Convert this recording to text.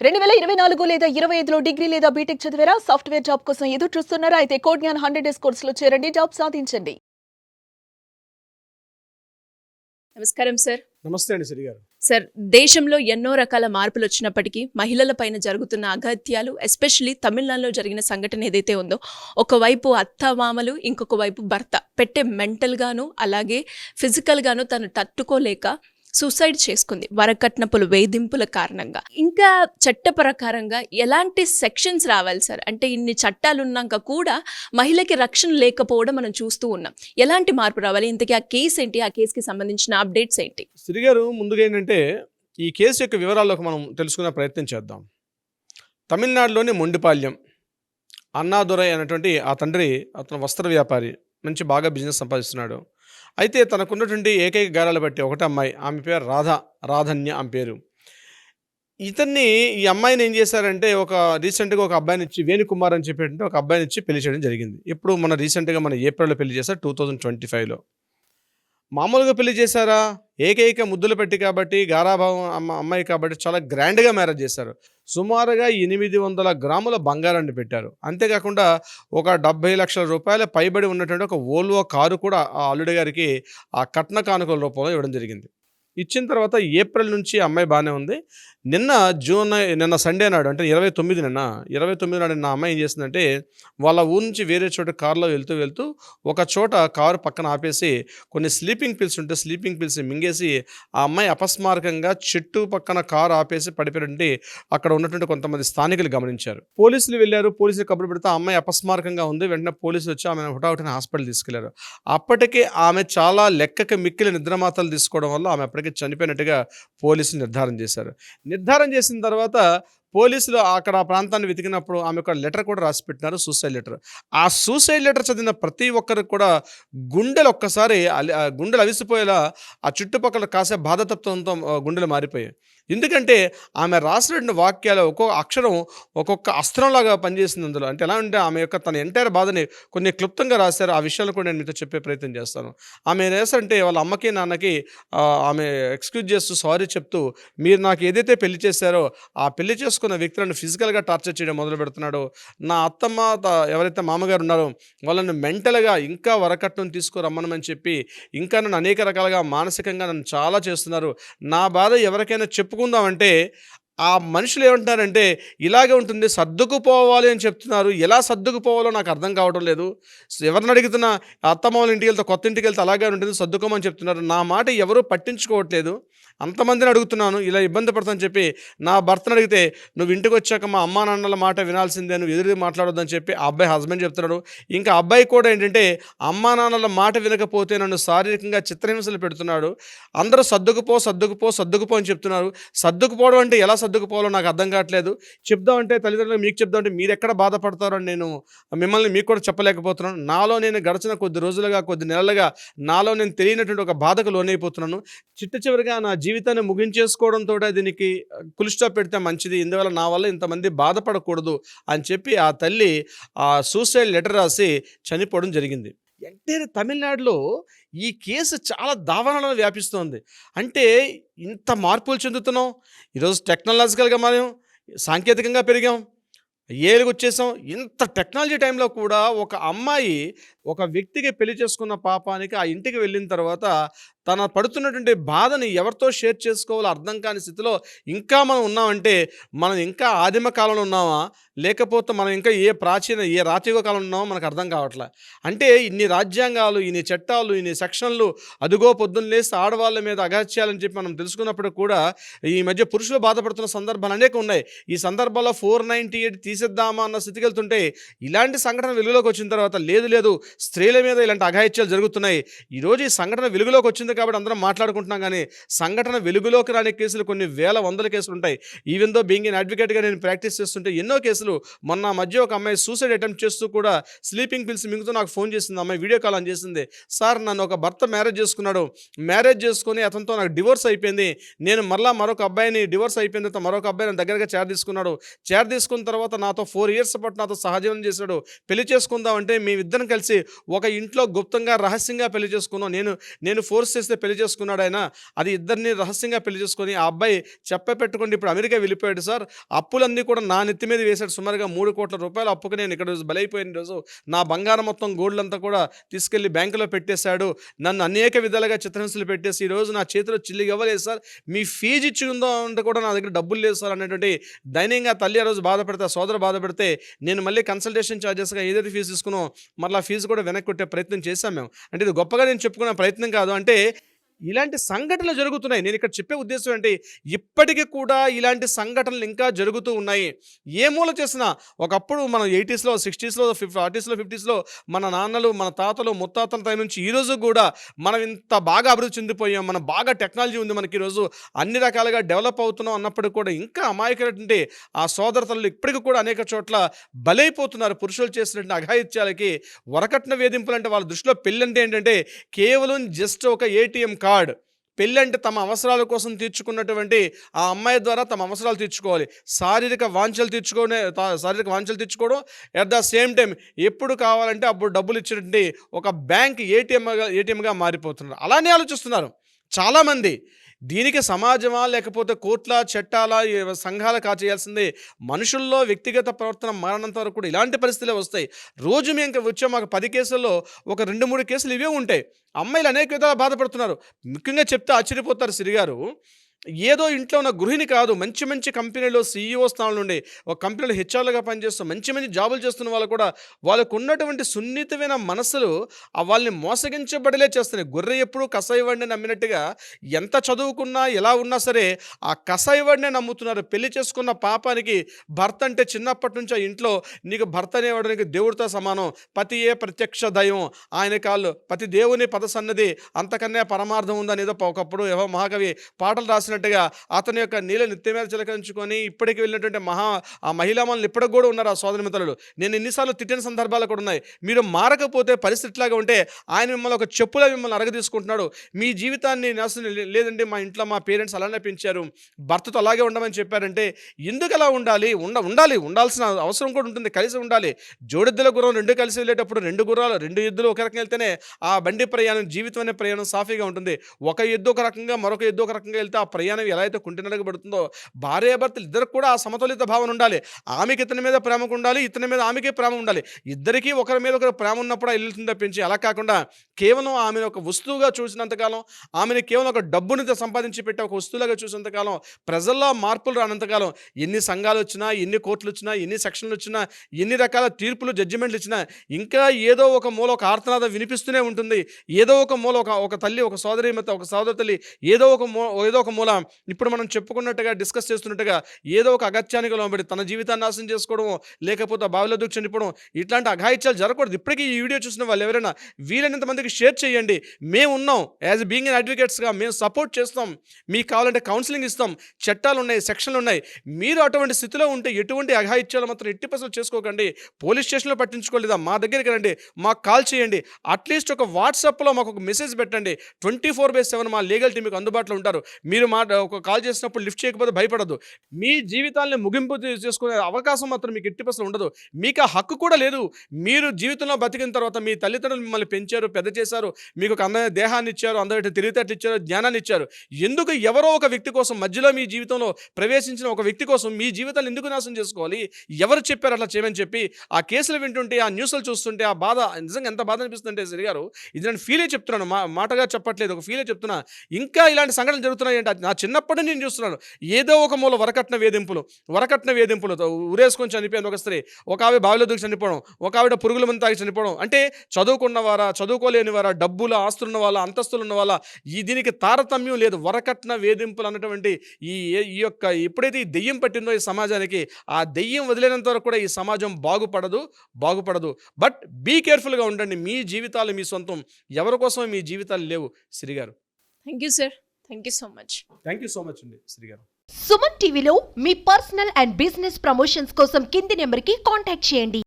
2024 లేదా 25లో డిగ్రీ లేదా బీటెక్ చదివారా? సాఫ్ట్‌వేర్ జాబ్ కోసం ఎదురు చూస్తున్నారా? అయితే కోడ్ జ్ఞాన్ 100 డేస్ కోర్సులో చేరండి. జాబ్ సాధించండి. నమస్కారం సార్. నమస్తే అండి శ్రీ గారు. సార్, దేశంలో ఎన్నో రకాల మార్పులొచ్చినప్పటికీ మహిళల పైన జరుగుతున్న అఘాయిత్యాలు, ఎస్పెషల్లీ తమిళనాడులో జరిగిన సంఘటన ఏదైతే ఉందో, ఒకవైపు అత్తమామలు, ఇంకొక వైపు భర్త పెట్టే మెంటల్‌గాను, అలాగే ఫిజికల్‌గాను తను తట్టుకోలేక సూసైడ్ చేసుకుంది వరకట్నపుల వేధింపుల కారణంగా. ఇంకా చట్ట ప్రకారంగా ఎలాంటి సెక్షన్స్ రావాలి సార్? అంటే ఇన్ని చట్టాలు ఉన్నాక కూడా మహిళకి రక్షణ లేకపోవడం మనం చూస్తూ ఉన్నాం. ఎలాంటి మార్పు రావాలి? ఇంతకీ ఆ కేసు ఏంటి? ఆ కేసుకి సంబంధించిన అప్డేట్స్ ఏంటి? శ్రీ గారు, ముందుగా ఏంటంటే ఈ కేసు యొక్క వివరాల్లోకి మనం తెలుసుకునే ప్రయత్నం చేద్దాం. తమిళనాడులోని మొండిపాళ్యం అన్నాదురై అనేటువంటి ఆ తండ్రి, అతను వస్త్ర వ్యాపారి, మంచి బాగా బిజినెస్ సంపాదిస్తున్నాడు. అయితే తనకున్నటువంటి ఏకైక గారాలు బట్టి ఒకటే అమ్మాయి, ఆమె పేరు రాధన్య ఆమె పేరు. ఈ అమ్మాయిని ఏం చేశారంటే రీసెంట్గా ఒక అబ్బాయిని ఇచ్చి, వేణుకుమార్ అని చెప్పేటంటే ఒక అబ్బాయిని ఇచ్చి పెళ్లి చేయడం జరిగింది. ఇప్పుడు రీసెంట్గా ఏప్రిల్లో పెళ్లి చేశారు, 2025లో. మామూలుగా పెళ్లి చేశారా? ఏకైక ముద్దులు పెట్టి కాబట్టి, గారాభావం అమ్మాయి కాబట్టి చాలా గ్రాండ్గా మ్యారేజ్ చేశారు. సుమారుగా 800 గ్రాముల బంగారాన్ని పెట్టారు. అంతేకాకుండా ఒక 70 లక్షల రూపాయల పైబడి ఉన్నటువంటి ఒక వోల్వో కారు కూడా ఆ అల్లుడి గారికి ఆ కట్న కానుకల రూపంలో ఇవ్వడం జరిగింది. ఇచ్చిన తర్వాత ఏప్రిల్ నుంచి అమ్మాయి బాగానే ఉంది. నిన్న సండే నాడు, అంటే 29 నాడు నా అమ్మాయి ఏం చేసిందంటే, వాళ్ళ ఊరు నుంచి వేరే చోట కారులో వెళ్తూ ఒక చోట కారు పక్కన ఆపేసి కొన్ని స్లీపింగ్ పిల్స్ ఉంటే స్లీపింగ్ పిల్స్ మింగేసి ఆ అమ్మాయి అపస్మారకంగా చెట్టు పక్కన కారు ఆపేసి పడిపోయినట్టు అక్కడ ఉన్నటువంటి కొంతమంది స్థానికులు గమనించారు. పోలీసులు వెళ్ళారు. పోలీసులు కబురు పెడితే ఆ అమ్మాయి అపస్మారకంగా ఉంది. వెంటనే పోలీసులు వచ్చి ఆమెను హుటాహుటిన హాస్పిటల్ తీసుకెళ్లారు. అప్పటికే ఆమె చాలా లెక్కకి మిక్కిలి నిద్రమాతలు తీసుకోవడం వల్ల ఆమె అప్పటికే చనిపోయినట్టుగా పోలీసులు నిర్ధారణ చేసిన తర్వాత పోలీసులు అక్కడ ఆ ప్రాంతాన్ని వెతికినప్పుడు ఆమె ఒక లెటర్ కూడా రాసి పెట్టినారు, సూసైడ్ లెటర్. ఆ సూసైడ్ లెటర్ చదివిన ప్రతి ఒక్కరికి కూడా గుండెలు అవిసిపోయేలా, ఆ చుట్టుపక్కల కాసే బాధతత్వంతో గుండెలు మారిపోయాయి. ఎందుకంటే ఆమె రాసినటువంటి వాక్యాలు ఒక్కొక్క అక్షరం ఒక్కొక్క అస్త్రంలాగా పనిచేసింది అందులో. అంటే ఎలా అంటే ఆమె యొక్క తన ఎంటైర్ బాధని కొన్ని క్లుప్తంగా రాశారు. ఆ విషయాలు కూడా నేను మీతో చెప్పే ప్రయత్నం చేస్తాను. ఆమె ఏం చేస్తారంటే, వాళ్ళ అమ్మకి నాన్నకి ఆమె ఎక్స్క్యూజ్ చేస్తూ, సారీ చెప్తూ, మీరు నాకు ఏదైతే పెళ్లి చేశారో ఆ పెళ్లి చేసుకున్న వ్యక్తులను ఫిజికల్గా టార్చర్ చేయడం మొదలు పెడుతున్నాడు. నా అత్తమ్మ ఎవరైతే మామగారు ఉన్నారో వాళ్ళని మెంటల్గా ఇంకా వరకట్నం తీసుకురమ్మనమని చెప్పి ఇంకా నన్ను అనేక రకాలుగా మానసికంగా నన్ను చాలా చేస్తున్నారు. నా బాధ ఎవరికైనా చెప్పుకుందామంటే ఆ మనుషులు ఏమంటున్నారంటే, ఇలాగే ఉంటుంది, సర్దుకుపోవాలి అని చెప్తున్నారు. ఎలా సర్దుకుపోవాలో నాకు అర్థం కావడం లేదు. ఎవరిని అడుగుతున్నా అత్తమ్మ వాళ్ళ ఇంటికి వెళ్తే, కొత్త ఇంటికి వెళ్తే అలాగే ఉంటుంది, సర్దుకోమని చెప్తున్నారు. నా మాట ఎవరూ పట్టించుకోవట్లేదు. అంతమందిని అడుగుతున్నాను, ఇలా ఇబ్బంది పడుతుందని చెప్పి. నా భర్తను అడిగితే, నువ్వు ఇంటికి వచ్చాక మా అమ్మా నాన్నల మాట వినాల్సిందే, నువ్వు ఎదురు మాట్లాడొద్దని చెప్పి ఆ అబ్బాయి హస్బెండ్ చెప్తున్నాడు. ఇంకా అబ్బాయి కూడా ఏంటంటే, అమ్మా నాన్నల మాట వినకపోతే నన్ను శారీరకంగా చిత్రహింసలు పెడుతున్నాడు. అందరూ సర్దుకుపో అని చెప్తున్నారు. సర్దుకుపోవడం అంటే ఎలా సర్దుకుపోవాలో నాకు అర్థం కావట్లేదు. చెప్దామంటే తల్లిదండ్రులు మీకు చెప్దామంటే మీరు ఎక్కడ బాధపడతారో అని నేను మీకు కూడా చెప్పలేకపోతున్నాను. నాలో నేను గడిచిన కొద్ది రోజులుగా, కొద్ది నెలలుగా నాలో నేను తెలియనటువంటి ఒక బాధకు లోనైపోతున్నాను. చివరిగా నా జీవితాన్ని ముగించేసుకోవడంతో దీనికి ఫుల్ స్టాప్ పెడితే మంచిది. ఇందువల్ల నా వల్ల ఇంతమంది బాధపడకూడదు అని చెప్పి ఆ తల్లి ఆ సూసైడ్ లెటర్ రాసి చనిపోవడం జరిగింది. ఎంటైర్ తమిళనాడులో ఈ కేసు చాలా దావానలను వ్యాపిస్తోంది. అంటే ఇంత మార్పులు చెందుతున్నాం. ఈరోజు టెక్నాలజికల్గా మనం సాంకేతికంగా పెరిగాం, ఏలుగు వచ్చేసాం. ఇంత టెక్నాలజీ టైంలో కూడా ఒక అమ్మాయి ఒక వ్యక్తికి పెళ్లి చేసుకున్న పాపానికి ఆ ఇంటికి వెళ్ళిన తర్వాత తన పడుతున్నటువంటి బాధని ఎవరితో షేర్ చేసుకోవాలో అర్థం కాని స్థితిలో ఇంకా మనం ఉన్నామంటే, మనం ఇంకా ఆదిమ కాలంలో ఉన్నామా, లేకపోతే మనం ఇంకా ఏ రాతియుగ కాలంలో ఉన్నామో మనకు అర్థం కావట్లే. అంటే ఇన్ని రాజ్యాంగాలు, ఇన్ని చట్టాలు, ఇన్ని సెక్షన్లు, అదుగో పొద్దున్న లేసి ఆడవాళ్ళ మీద అగాత్యాలని చెప్పి మనం తెలుసుకున్నప్పుడు కూడా ఈ మధ్య పురుషులు బాధపడుతున్న సందర్భాలు అనేక ఉన్నాయి. ఈ సందర్భాల్లో 498 తీసేద్దామా అన్న స్థితికి వెళ్తుంటే, ఇలాంటి సంఘటన వెలుగులోకి వచ్చిన తర్వాత లేదు స్త్రీల మీద ఇలాంటి అఘాయిత్యాలు జరుగుతున్నాయి. ఈరోజు ఈ సంఘటన వెలుగులోకి వచ్చింది కాబట్టి అందరం మాట్లాడుకుంటున్నాం. కానీ సంఘటన వెలుగులోకి రాని కేసులు కొన్ని వందల కేసులు ఉంటాయి. ఈవెన్ దో బీయింగ్ ఎన్ అడ్వకేట్గా నేను ప్రాక్టీస్ చేస్తుంటే ఎన్నో కేసులు. మొన్న మధ్య ఒక అమ్మాయి సూసైడ్ అటెంప్ట్ చేస్తూ కూడా స్లీపింగ్ పిల్స్ మింగుతూ నాకు ఫోన్ చేసింది. అమ్మాయి వీడియో కాల్ అని చేసింది. సార్, నన్ను ఒక భర్త మ్యారేజ్ చేసుకున్నాడు, మ్యారేజ్ చేసుకుని అతనితో నాకు డివోర్స్ అయిపోయింది, నేను మరొక అబ్బాయిని డివోర్స్ అయిపోయిన తర్వాత మరొక అబ్బాయి నా దగ్గరగా చేర తీసుకున్న తర్వాత నాతో 4 years పాటు నాతో సహజీవనం చేశాడు. పెళ్లి చేసుకుందామంటే మేమిద్దరం కలిసి ఒక ఇంట్లో గుప్తంగా రహస్యంగా పెళ్లి చేసుకున్నాం, నేను ఫోర్స్ చేస్తే పెళ్లి చేసుకున్నాడు ఆయన, అది ఇద్దరిని రహస్యంగా పెళ్లి చేసుకొని ఆ అబ్బాయి పెట్టుకోండి ఇప్పుడు అమెరికా వెళ్ళిపోయాడు సార్, అప్పులన్నీ కూడా నా నెత్తి మీద వేశాడు, సుమారుగా 3 కోట్ల రూపాయలు అప్పుకు నేను ఇక్కడ బలైపోయిన రోజు నా బంగారం మొత్తం గోల్డ్ అంతా కూడా తీసుకెళ్లి బ్యాంకులో పెట్టేశాడు, నన్ను అనేక విధాలుగా చిత్రహింసలు పెట్టేసి ఈ రోజు నా చేతిలో చిల్లి ఇవ్వలేదు సార్, మీ ఫీజు ఇచ్చిందో అంటే కూడా నా దగ్గర డబ్బులు లేదు సార్ అనేటువంటి దైన్యంగా తల్లి ఆ రోజు బాధపడితే, సోదరు బాధపడితే నేను మళ్ళీ కన్సల్టేషన్ ఛార్జెస్గా ఏదైతే ఫీజు తీసుకున్నాం మళ్ళీ ఆ ఫీజు కూడా వెనక్కి కొట్టే ప్రయత్నం చేశాం మేము. అంటే ఇది గొప్పగా నేను చెప్పుకునే ప్రయత్నం కాదు, అంటే ఇలాంటి సంఘటనలు జరుగుతున్నాయి. నేను ఇక్కడ చెప్పే ఉద్దేశం ఏంటి, ఇప్పటికీ కూడా ఇలాంటి సంఘటనలు ఇంకా జరుగుతూ ఉన్నాయి. ఏ మూల చేసినా ఒకప్పుడు మనం 80స్లో 60స్లో 40స్లో 50స్లో మన నాన్నలు మన తాతలు ముత్తాతల టైం నుంచి ఈరోజు కూడా మనం ఇంత బాగా అభివృద్ధి చెందిపోయాం, మనం బాగా టెక్నాలజీ ఉంది మనకి, ఈరోజు అన్ని రకాలుగా డెవలప్ అవుతున్నాం అన్నప్పుడు కూడా ఇంకా అమాయకులంటే ఆ సోదరతలు ఇప్పటికీ కూడా అనేక చోట్ల బలైపోతున్నారు. పురుషులు చేసినటువంటి అఘాయిత్యాలకి వరకట్న వేధింపులు అంటే వాళ్ళ దృష్టిలో పెళ్ళి అంటే ఏంటంటే కేవలం జస్ట్ ఒక ఏటీఎం కార్డ్. పెళ్ళంటే తమ అవసరాల కోసం తీర్చుకున్నటువంటి ఆ అమ్మాయి ద్వారా తమ అవసరాలు తీర్చుకోవాలి, శారీరక వాంఛలు తీర్చుకోవడం, అట్ ద సేమ్ టైం ఎప్పుడు కావాలంటే అప్పుడు డబ్బులు ఇచ్చినటువంటి ఒక బ్యాంక్ ఏటీఎంగా మారిపోతున్నారు. అలానే ఆలోచిస్తున్నారు చాలామంది. దీనికి సమాజమా లేకపోతే కోర్టుల చట్టాల సంఘాల కాచేయాల్సింది, మనుషుల్లో వ్యక్తిగత ప్రవర్తన మారినంత వరకు కూడా ఇలాంటి పరిస్థితులే వస్తాయి. రోజు మేము వచ్చే మాకు 10 కేసుల్లో ఒక 2-3 కేసులు ఇవే ఉంటాయి. అమ్మాయిలు అనేక విధాలు బాధపడుతున్నారు. ముఖ్యంగా చెప్తే ఆశ్చర్యపోతారు సిరి గారు, ఏదో ఇంట్లో ఉన్న గృహిణి కాదు, మంచి మంచి కంపెనీలో CEO స్థానంలో ఉండి ఒక కంపెనీలో హెచ్ఆర్లుగా పనిచేస్తూ మంచి మంచి జాబులు చేస్తున్న వాళ్ళు కూడా వాళ్ళకు ఉన్నటువంటి సున్నితమైన మనసులు వాళ్ళని మోసగించబడిలే చేస్తున్నాయి. గొర్రె ఎప్పుడు కసాయివాడిని నమ్మినట్టుగా ఎంత చదువుకున్నా ఎలా ఉన్నా సరే ఆ కసాయివాడినే నమ్ముతున్నారు. పెళ్లి చేసుకున్న పాపానికి భర్త అంటే చిన్నప్పటి నుంచి ఆ ఇంట్లో నీకు భర్త అనేవాడు నీకు దేవుడితో సమానం, పతియే ప్రత్యక్ష దైవం, ఆయన కాళ్ళు పతి దేవుని పదసన్నది అంతకన్నా పరమార్థం ఉందని ఏదో ఒకప్పుడు ఏవో మహాకవి పాటలు రాసినట్టుగా అతని యొక్క నీళ్ళ నిత్య మీద చిలకరించుకొని ఇప్పటికి వెళ్ళినటువంటి ఆ మహిళామణులు ఇప్పటికి కూడా ఉన్నారు ఆ సోదరి మిత్రులు. నేను ఎన్నిసార్లు తిట్టిన సందర్భాలు కూడా ఉన్నాయి. మీరు మారకపోతే పరిస్థితిలాగా ఉంటే ఆయన మిమ్మల్ని ఒక చెప్పులా మిమ్మల్ని అరగదీసుకుంటున్నాడు. మీ జీవితాన్ని నాశనం లేదండి, మా ఇంట్లో మా పేరెంట్స్ అలానే పెంచారు, భర్తతో అలాగే ఉండమని చెప్పారంటే ఎందుకు అలా ఉండాలి? ఉండాల్సిన అవసరం కూడా ఉంటుంది, కలిసి ఉండాలి. జోడెద్దుల గుర్రం 2 కలిసి వెళ్ళేటప్పుడు 2 గుర్రాలు 2 ఎద్దులు ఒక రకంగా వెళ్తేనే ఆ బండి ప్రయాణం జీవితం అనే ప్రయాణం సాఫీగా ఉంటుంది. ఒక ఎద్దు ఒక రకంగా మరొక ఎద్దు ఒక రకంగా వెళ్తే ఆ ప్రయాణం ఎలా అయితే కుంటినడగబడుతుందో భార్యాభర్తలు ఇద్దరు కూడా ఆ సమతులిత భావన ఉండాలి. ఆమెకి ఇతని మీద ప్రేమ ఉండాలి, ఇతని మీద ఆమెకే ప్రేమ ఉండాలి. ఇద్దరికీ ఒకరి మీద ఒకరు ప్రేమ ఉన్నప్పుడు వెళ్తుంది తప్పించి అలా కాకుండా కేవలం ఆమెను ఒక వస్తువుగా చూసినంతకాలం, ఆమెను కేవలం ఒక డబ్బుని సంపాదించి పెట్టే ఒక వస్తువులాగా చూసినంతకాలం, ప్రజల్లో మార్పులు రానంతకాలం ఎన్ని సంఘాలు వచ్చినా, ఎన్ని కోర్టులు వచ్చినా, ఎన్ని సెక్షన్లు వచ్చినా, ఎన్ని రకాల తీర్పులు జడ్జిమెంట్లు ఇచ్చినా ఇంకా ఏదో ఒక మూల ఒక ఆర్తనాదం వినిపిస్తూనే ఉంటుంది. ఏదో ఒక మూల ఒక తల్లి, ఒక సోదరి ఒక సోదర తల్లి ఏదో ఒక మూల ఇప్పుడు మనం చెప్పుకున్నట్టుగా డిస్కస్ చేస్తున్నట్టుగా ఏదో ఒక అగత్యానికి లోబడి తన జీవితాన్ని నాశనం చేసుకోవడం, లేకపోతే బావిలో దూకి చనిపోవడం, ఇట్లాంటి అఘాయిత్యాలు జరగకూడదు. ఇప్పటికీ ఈ వీడియో చూసిన వాళ్ళు ఎవరైనా వీలైనంత మందికి షేర్ చేయండి. మేము ఉన్నాం, యాజ్ బీయింగ్ అడ్వకేట్స్గా మేము సపోర్ట్ చేస్తాం, మీకు కావాలంటే కౌన్సిలింగ్ ఇస్తాం, చట్టాలు ఉన్నాయి, సెక్షన్లు ఉన్నాయి. మీరు అటువంటి స్థితిలో ఉంటే ఎటువంటి అఘాయిత్యాలు మాత్రం 80% చేసుకోకండి. పోలీస్ స్టేషన్లో పట్టించుకోలేదా మా దగ్గరికి రండి, మాకు కాల్ చేయండి, అట్లీస్ట్ ఒక వాట్సాప్లో మాకు ఒక మెసేజ్ పెట్టండి. 24/7 మా లీగల్ టీం మీకు అందుబాటులో ఉంటారు. మీరు ఒక కాల్ చేసినప్పుడు లిఫ్ట్ చేయకపోతే భయపడద్దు. మీ జీవితాన్ని ముగింపు చేసుకునే అవకాశం మాత్రం మీకు 80% ఉండదు. మీకు ఆ హక్కు కూడా లేదు. మీరు జీవితంలో బతికిన తర్వాత మీ తల్లిదండ్రులు మిమ్మల్ని పెంచారు, పెద్ద చేశారు, మీకు ఒక అందమైన దేహాన్ని ఇచ్చారు, అందరి తెలివితేటలు ఇచ్చారు, జ్ఞానాన్ని ఇచ్చారు. ఎందుకు ఎవరో ఒక వ్యక్తి కోసం, మధ్యలో మీ జీవితంలో ప్రవేశించిన ఒక వ్యక్తి కోసం మీ జీవితాన్ని ఎందుకు నాశనం చేసుకోవాలి? ఎవరు చెప్పారు అట్లా చేయమని చెప్పి? ఆ కేసులు వింటుంటే, ఆ న్యూస్లు చూస్తుంటే ఆ బాధ నిజంగా ఎంత బాధ అనిపిస్తుందంటే సిరి గారు, ఇది నేను ఫీలే చెప్తున్నాను, మాటగా చెప్పట్లేదు, ఒక ఫీలే చెప్తున్నా. ఇంకా ఇలాంటి సంఘటనలు జరుగుతున్నాయి అంటే నా చిన్నప్పటి నేను చూస్తున్నాను. ఏదో ఒక మూల వరకట్న వేధింపులు ఉరేసుకొని చనిపోయింది ఒక స్త్రీ, ఒక ఆవిడ బావిలో దూకి చనిపోవడం, ఒక ఆవిడ పురుగుల మందు తాగి చనిపోవడం. అంటే చదువుకున్నవారా, చదువుకోలేని వారా, డబ్బుల ఆస్తులున్న వాళ్ళ, అంతస్తులు ఉన్న వాళ్ళ, దీనికి తారతమ్యం లేదు. వరకట్న వేధింపులు అన్నటువంటి ఈ యొక్క ఎప్పుడైతే ఈ దెయ్యం పట్టిందో ఈ సమాజానికి, ఆ దెయ్యం వదిలేనంత వరకు కూడా ఈ సమాజం బాగుపడదు. బట్ బీ కేర్ఫుల్గా ఉండండి. మీ జీవితాలు మీ సొంతం, ఎవరి కోసం మీ జీవితాలు లేవు. శ్రీ గారు thank you sir, thank you so much. Thank you so much అండి శ్రీ గారు. సుమన్ టీవీలో మీ పర్సనల్ అండ్ బిజినెస్ ప్రమోషన్స్ కోసం కింది నెంబర్కి కాంటాక్ట్ చేయండి.